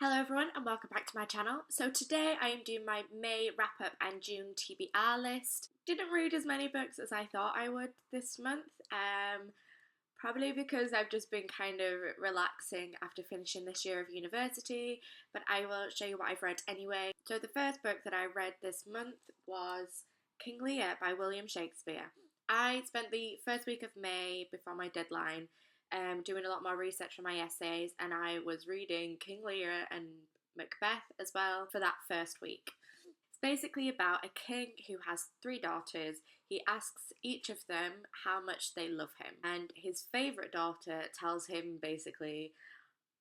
Hello everyone and welcome back to my channel. So today I am doing my May wrap up and June TBR list. Didn't read as many books as I thought I would this month, probably because I've just been kind of relaxing after finishing this year of university, but I will show you what I've read anyway. So the first book that I read this month was King Lear by William Shakespeare. I spent the first week of May before my deadline doing a lot more research for my essays, and I was reading King Lear and Macbeth as well for that first week. It's basically about a king who has three daughters. He asks each of them how much they love him, and his favourite daughter tells him basically,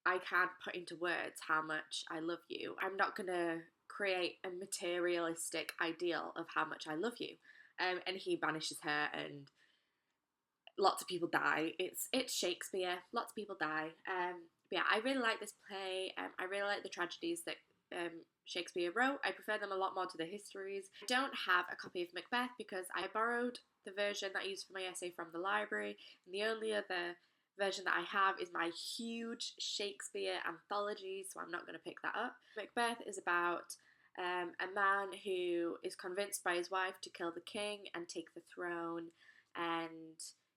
I can't put into words how much I love you. I'm not going to create a materialistic ideal of how much I love you. And he banishes her, and lots of people die. It's Shakespeare. Lots of people die. But yeah, I really like this play. I really like the tragedies that Shakespeare wrote. I prefer them a lot more to the histories. I don't have a copy of Macbeth because I borrowed the version that I used for my essay from the library, and the only other version that I have is my huge Shakespeare anthology, so I'm not going to pick that up. Macbeth is about a man who is convinced by his wife to kill the king and take the throne, and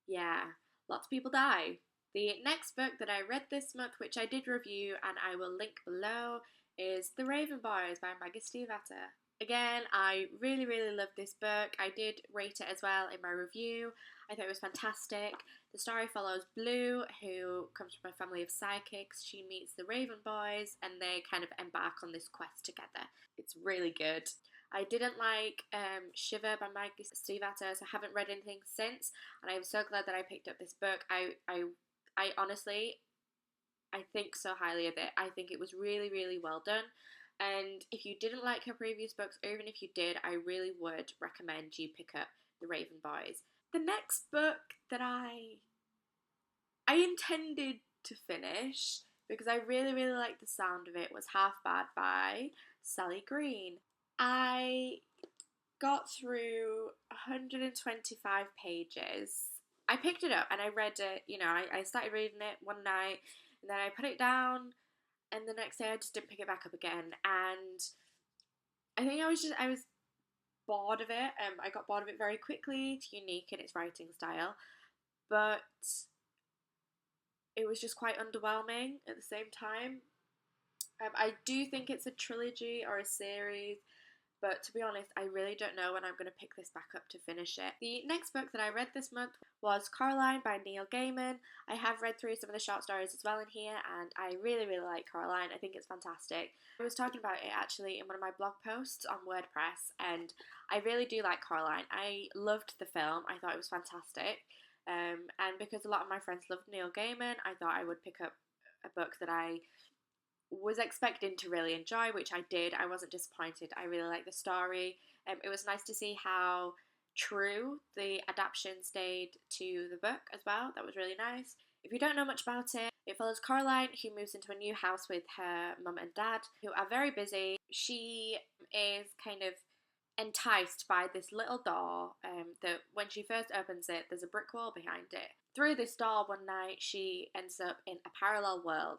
yeah, lots of people die. The next book that I read this month, which I did review and I will link below, is The Raven Boys by Maggie Stiefvater. Again, I really, really loved this book. I did rate it as well in my review. I thought it was fantastic. The story follows Blue, who comes from a family of psychics. She meets the Raven Boys and they kind of embark on this quest together. It's really good. I didn't like Shiver by Maggie Stiefvater, so I haven't read anything since, and I'm so glad that I picked up this book. I honestly, I think so highly of it. I think it was really, really well done, and if you didn't like her previous books, or even if you did, I really would recommend you pick up The Raven Boys. The next book that I intended to finish, because I really, really liked the sound of it, was Half Bad by Sally Green. I got through 125 pages. I picked it up and I read it, I started reading it one night and then I put it down, and the next day I just didn't pick it back up again, and I think I was bored of it. I got bored of it very quickly. It's unique in its writing style, but it was just quite underwhelming at the same time. I do think it's a trilogy or a series, but to be honest, I really don't know when I'm going to pick this back up to finish it. The next book that I read this month was Coraline by Neil Gaiman. I have read through some of the short stories as well in here, and I really, really like Coraline. I think it's fantastic. I was talking about it actually in one of my blog posts on WordPress, and I really do like Coraline. I loved the film. I thought it was fantastic. And because a lot of my friends loved Neil Gaiman, I thought I would pick up a book that I was expecting to really enjoy, which I did. I wasn't disappointed. I really liked the story. It was nice to see how true the adaptation stayed to the book as well. That was really nice. If you don't know much about it, it follows Coraline, who moves into a new house with her mum and dad, who are very busy. She is kind of enticed by this little door that when she first opens it, there's a brick wall behind it. Through this door one night, she ends up in a parallel world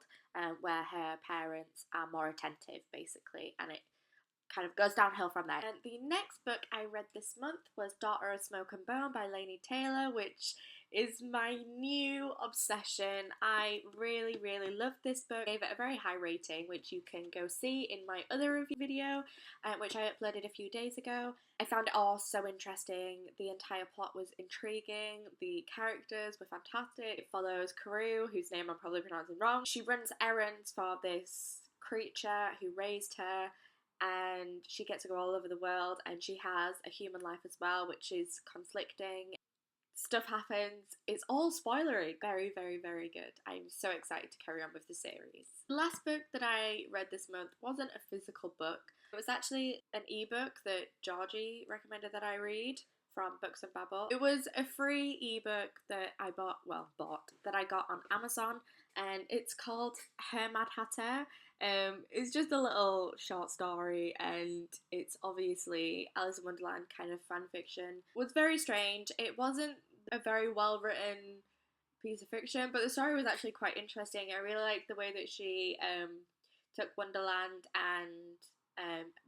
where her parents are more attentive, basically, and it kind of goes downhill from there. And the next book I read this month was Daughter of Smoke and Bone by Laini Taylor, which is my new obsession. I really, really love this book. I gave it a very high rating, which you can go see in my other review video, which I uploaded a few days ago. I found it all so interesting. The entire plot was intriguing. The characters were fantastic. It follows Carew, whose name I'm probably pronouncing wrong. She runs errands for this creature who raised her, and she gets to go all over the world, and she has a human life as well, which is conflicting. Stuff happens. It's all spoilery. Very, very, very good. I'm so excited to carry on with the series. The last book that I read this month wasn't a physical book. It was actually an ebook that Georgie recommended that I read from Books and Babble. It was a free ebook that I that I got on Amazon, and it's called Her Mad Hatter. It's just a little short story, and it's obviously Alice in Wonderland kind of fan fiction. It was very strange. It wasn't a very well written piece of fiction, but the story was actually quite interesting. I really liked the way that she took Wonderland and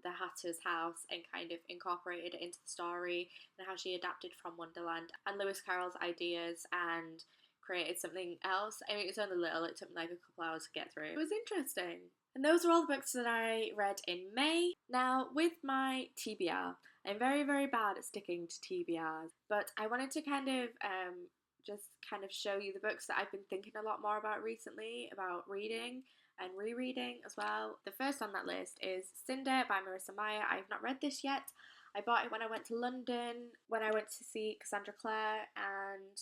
the Hatter's house and kind of incorporated it into the story, and how she adapted from Wonderland and Lewis Carroll's ideas and created something else. I mean, it's only little, it took me like a couple hours to get through. It was interesting. And those are all the books that I read in May. Now, with my TBR, I'm very, very bad at sticking to TBRs, but I wanted to kind of just kind of show you the books that I've been thinking a lot more about recently, about reading and rereading as well. The first on that list is Cinder by Marissa Meyer. I've not read this yet. I bought it when I went to London, when I went to see Cassandra Clare, and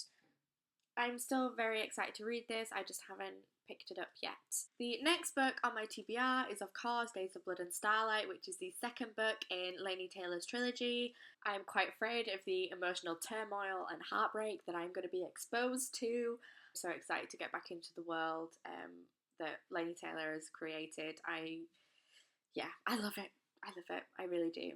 I'm still very excited to read this. I just haven't picked it up yet. The next book on my TBR is, of course, Days of Blood and Starlight, which is the second book in Laini Taylor's trilogy. I'm quite afraid of the emotional turmoil and heartbreak that I'm going to be exposed to. I'm so excited to get back into the world that Laini Taylor has created. I love it. I love it. I really do.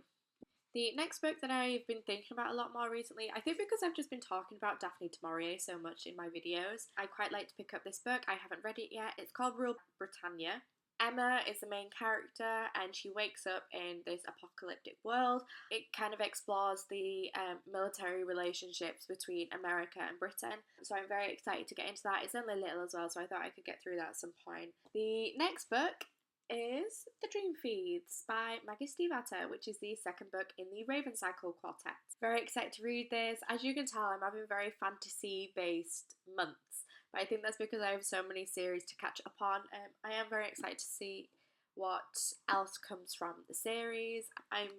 The next book that I've been thinking about a lot more recently, I think because I've just been talking about Daphne du Maurier so much in my videos, I quite like to pick up this book. I haven't read it yet. It's called Britannia. Emma is the main character and she wakes up in this apocalyptic world. It kind of explores the military relationships between America and Britain. So I'm very excited to get into that. It's only little as well, so I thought I could get through that at some point. The next book is The Dream Feeds by Maggie Stiefvater, which is the second book in the Raven Cycle Quartet. Very excited to read this. As you can tell, I'm having very fantasy-based months, but I think that's because I have so many series to catch up on. I am very excited to see what else comes from the series. I'm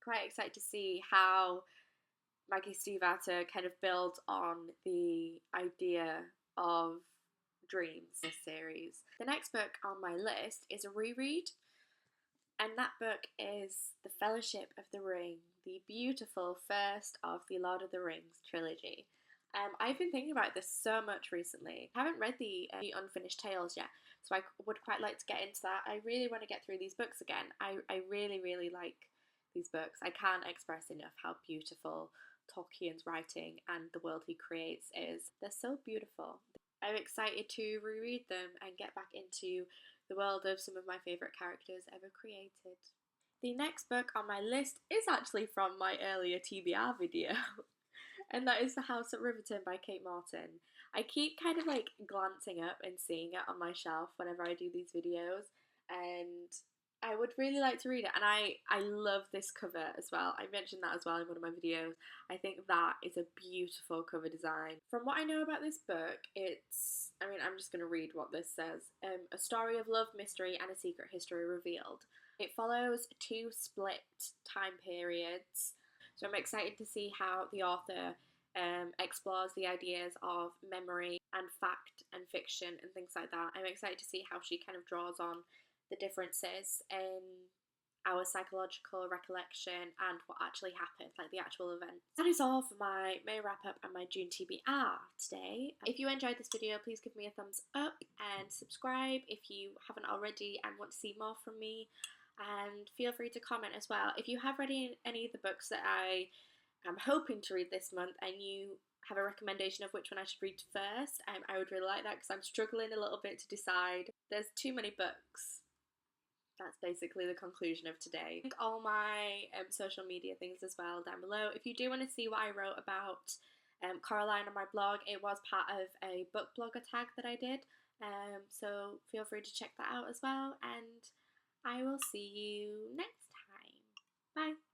quite excited to see how Maggie Stiefvater kind of builds on the idea of dreams in this series. The next book on my list is a reread, and that book is The Fellowship of the Ring, the beautiful first of the Lord of the Rings trilogy. I've been thinking about this so much recently. I haven't read the Unfinished Tales yet, so I would quite like to get into that. I really want to get through these books again. I really, really like these books. I can't express enough how beautiful Tolkien's writing and the world he creates is. They're so beautiful. I'm excited to reread them and get back into the world of some of my favourite characters ever created. The next book on my list is actually from my earlier TBR video, and that is The House at Riverton by Kate Morton. I keep kind of like glancing up and seeing it on my shelf whenever I do these videos, and I would really like to read it, and I love this cover as well. I mentioned that as well in one of my videos. I think that is a beautiful cover design. From what I know about this book, I'm just going to read what this says. A story of love, mystery, and a secret history revealed. It follows two split time periods, so I'm excited to see how the author explores the ideas of memory and fact and fiction and things like that. I'm excited to see how she kind of draws on the differences in our psychological recollection and what actually happened, like the actual events. That is all for my May wrap up and my June TBR today. If you enjoyed this video, please give me a thumbs up and subscribe if you haven't already and want to see more from me, and feel free to comment as well. If you have read any of the books that I am hoping to read this month and you have a recommendation of which one I should read first, I would really like that because I'm struggling a little bit to decide. There's too many books. That's basically the conclusion of today. Link all my social media things as well down below. If you do want to see what I wrote about Coraline on my blog, it was part of a book blogger tag that I did. So feel free to check that out as well. And I will see you next time. Bye.